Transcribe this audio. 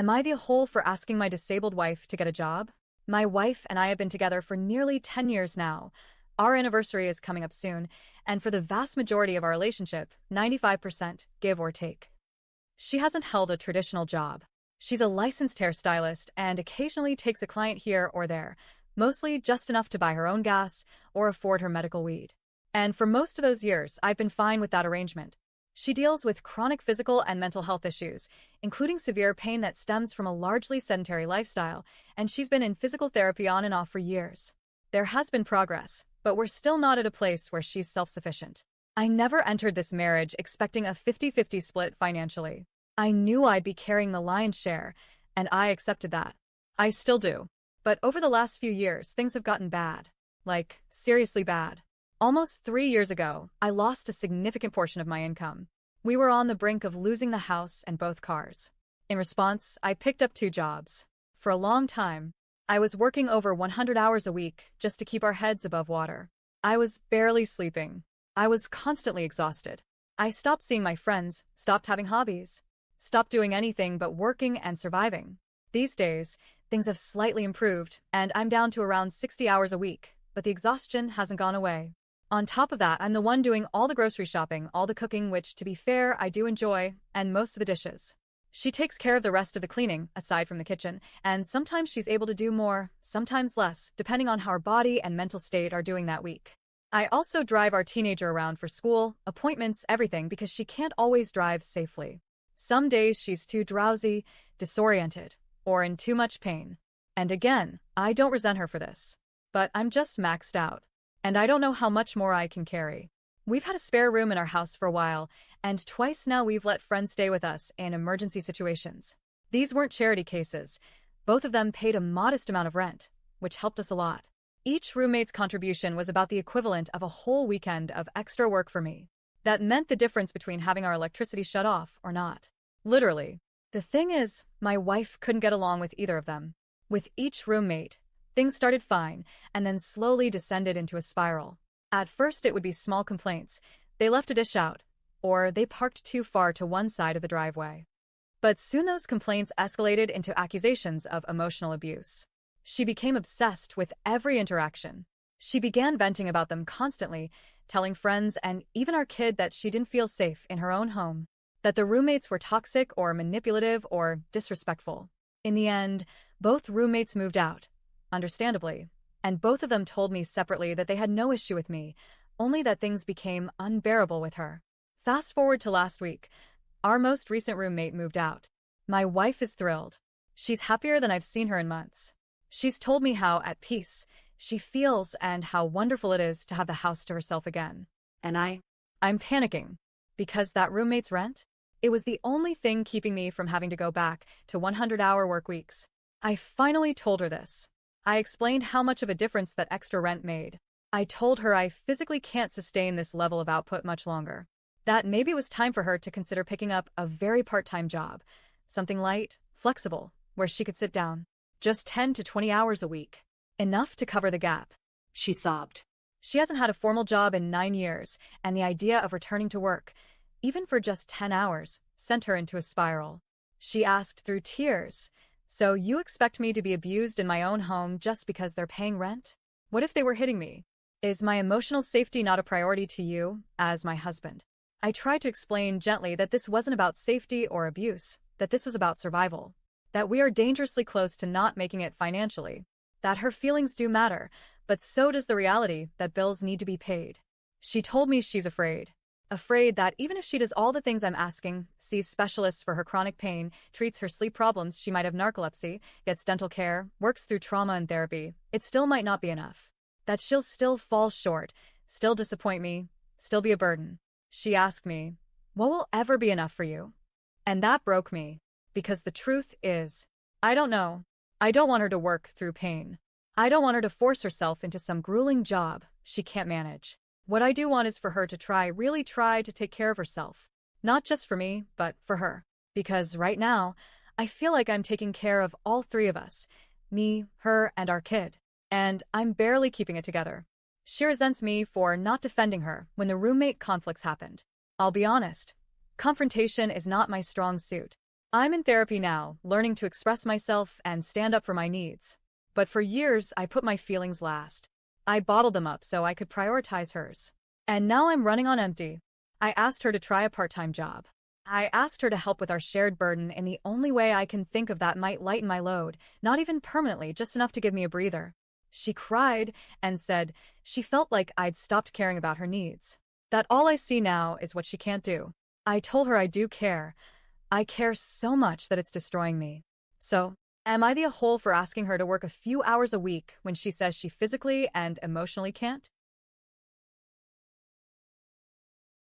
Am I the whole for asking my disabled wife to get a job? My wife and I have been together for nearly 10 years now. Our anniversary is coming up soon, and for the vast majority of our relationship, 95% give or take. She hasn't held a traditional job. She's a licensed hairstylist and occasionally takes a client here or there, mostly just enough to buy her own gas or afford her medical weed. And for most of those years, I've been fine with that arrangement. She deals with chronic physical and mental health issues, including severe pain that stems from a largely sedentary lifestyle, and she's been in physical therapy on and off for years. There has been progress, but we're still not at a place where she's self-sufficient. I never entered this marriage expecting a 50-50 split financially. I knew I'd be carrying the lion's share, and I accepted that. I still do. But over the last few years, things have gotten bad. Like, seriously bad. Almost 3 years ago, I lost a significant portion of my income. We were on the brink of losing the house and both cars. In response, I picked up 2 jobs. For a long time, I was working over 100 hours a week just to keep our heads above water. I was barely sleeping. I was constantly exhausted. I stopped seeing my friends, stopped having hobbies, stopped doing anything but working and surviving. These days, things have slightly improved, and I'm down to around 60 hours a week, but the exhaustion hasn't gone away. On top of that, I'm the one doing all the grocery shopping, all the cooking, which, to be fair, I do enjoy, and most of the dishes. She takes care of the rest of the cleaning, aside from the kitchen, and sometimes she's able to do more, sometimes less, depending on how her body and mental state are doing that week. I also drive our teenager around for school, appointments, everything, because she can't always drive safely. Some days she's too drowsy, disoriented, or in too much pain. And again, I don't resent her for this. But I'm just maxed out. And I don't know how much more I can carry. We've had a spare room in our house for a while, and twice now we've let friends stay with us in emergency situations. These weren't charity cases. Both of them paid a modest amount of rent, which helped us a lot. Each roommate's contribution was about the equivalent of a whole weekend of extra work for me. That meant the difference between having our electricity shut off or not. Literally. The thing is, my wife couldn't get along with either of them. With each roommate, things started fine, and then slowly descended into a spiral. At first it would be small complaints. They left a dish out, or they parked too far to one side of the driveway. But soon those complaints escalated into accusations of emotional abuse. She became obsessed with every interaction. She began venting about them constantly, telling friends and even our kid that she didn't feel safe in her own home, that the roommates were toxic or manipulative or disrespectful. In the end, both roommates moved out. Understandably, and both of them told me separately that they had no issue with me, only that things became unbearable with her. Fast forward to last week, our most recent roommate moved out. My wife is thrilled. She's happier than I've seen her in months. She's told me how at peace she feels and how wonderful it is to have the house to herself again. And I'm panicking, because that roommate's rent? It was the only thing keeping me from having to go back to 100-hour work weeks. I finally told her this. I explained how much of a difference that extra rent made. I told her I physically can't sustain this level of output much longer. That maybe it was time for her to consider picking up a very part-time job, something light, flexible, where she could sit down. Just 10 to 20 hours a week. Enough to cover the gap. She sobbed. She hasn't had a formal job in 9 years, and the idea of returning to work, even for just 10 hours, sent her into a spiral. She asked through tears, "So you expect me to be abused in my own home just because they're paying rent? What if they were hitting me? Is my emotional safety not a priority to you, as my husband?" I tried to explain gently that this wasn't about safety or abuse, that this was about survival, that we are dangerously close to not making it financially, that her feelings do matter, but so does the reality that bills need to be paid. She told me she's afraid. Afraid that even if she does all the things I'm asking, sees specialists for her chronic pain, treats her sleep problems, she might have narcolepsy, gets dental care, works through trauma and therapy, it still might not be enough. That she'll still fall short, still disappoint me, still be a burden. She asked me, "What will ever be enough for you?" And that broke me, because the truth is, I don't know. I don't want her to work through pain. I don't want her to force herself into some grueling job she can't manage. What I do want is for her to really try to take care of herself. Not just for me, but for her. Because right now, I feel like I'm taking care of all 3 of us. Me, her, and our kid. And I'm barely keeping it together. She resents me for not defending her when the roommate conflicts happened. I'll be honest. Confrontation is not my strong suit. I'm in therapy now, learning to express myself and stand up for my needs. But for years, I put my feelings last. I bottled them up so I could prioritize hers. And now I'm running on empty. I asked her to try a part-time job. I asked her to help with our shared burden in the only way I can think of that might lighten my load, not even permanently, just enough to give me a breather. She cried and said she felt like I'd stopped caring about her needs. That all I see now is what she can't do. I told her I do care. I care so much that it's destroying me. So, am I the a-hole for asking her to work a few hours a week when she says she physically and emotionally can't?